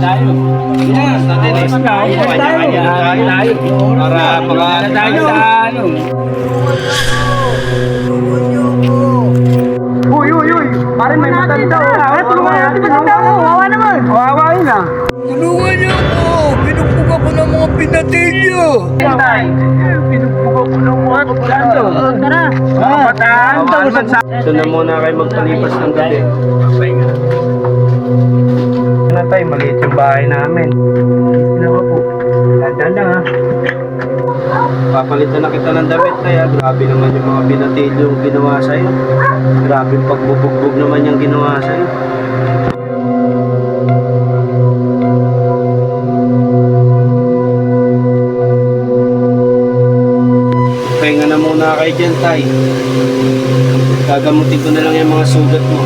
tayo. Yes, natin eh. Tayo. Para pag tayo sa ano. Uy. Parang may matanda. Tulungan natin matanda. Wawa naman. Wawa yun ah. Tulungan niyo ako! Pinugbog ako ng mga pinatilyo! Pinugbog ako ng mga kapatando. Tara. Ito na muna kayo magpalipas ng gabi. Na tayo, maliit yung bahay namin. Nawa po. Tanda lang ha. Papalitan na kita ng damit tayo. Grabe naman yung mga binatil yung ginawa sa'yo. Grabe yung pagbubugbog naman yung ginawa sa'yo. Pahinga na muna kayo dyan, tay. Gagamutin ko na lang yung mga sugat mo.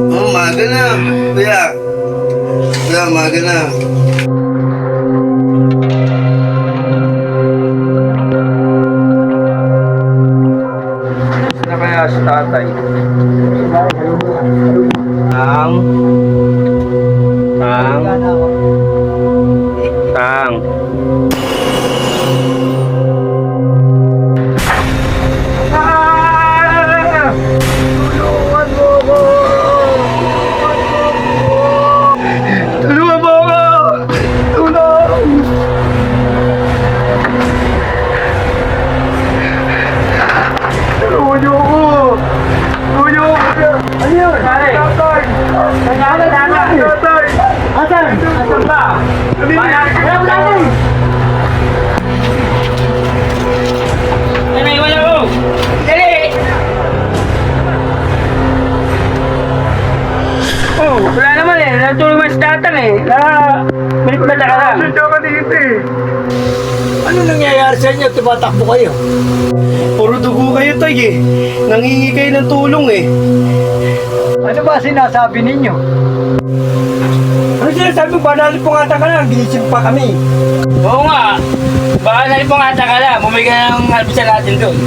Umaga na, kuya. Kuya, umaga na. Na kaya si tatay? Tang. Tulungan mo ako! Tulong! Tulungan niyo ako! Tulungan niyo ako! Ano yun? Tatay! Tatay! Asan? Asan ba? Alam natin! Wala ko! Dali! Oh, wala naman eh. Natulog mo si tatang eh. Balik ba ka lang? Saan ka dito eh? Ano nangyayari sa inyo? Tumatakbo kayo. Puro dugo kayo, tay eh. Nangingi kayo ng tulong eh. Ano ba sinasabi ninyo? Ano sinasabi mo? Baka nalipungatan ka lang. Ginisip pa kami. Oo nga. Baka nalipungatan ka lang. Bumigay ng halbisan natin doon.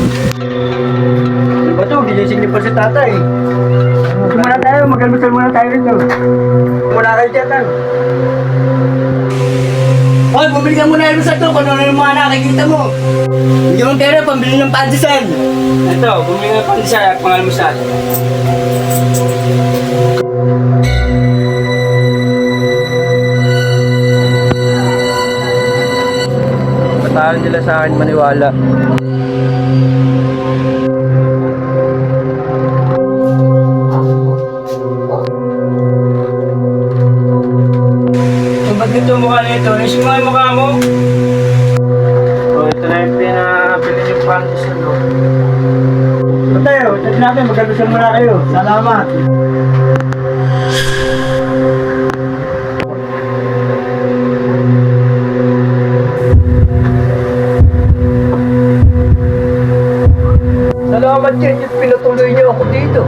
Ano ba ito? Ginising niyo pa si tatay. Muna tayo, mag-almusal muna tayo rito. Muna kayo dyan. Hoy, bumili ka muna yung sa to kung ano yung mga nakikita mo. Hindi mo pera, pambili ng pandesal. Ito, bumigay ng pandesal at pangalmusal. Patahan nila sa akin maniwala. Ba't ito mukha nito? Is yung mga mukha mo? Oh, ito na yung pinapili yung panties na doon. Tayo, check natin, mag-almusal muna kayo. Salamat. Salamat yan yung pinatuloy niyo ako dito.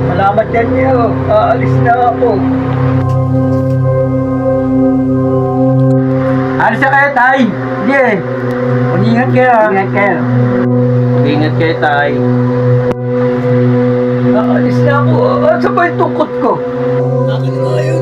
Salamat yan niyo. Aalis na ako. Alis na kayo, tay. Sige. Mag-ingat kayo. Ingat kayo. Ingat kayo, tay. Aalis na ako. Saan ba yung tungkot ko? Akin na kayo.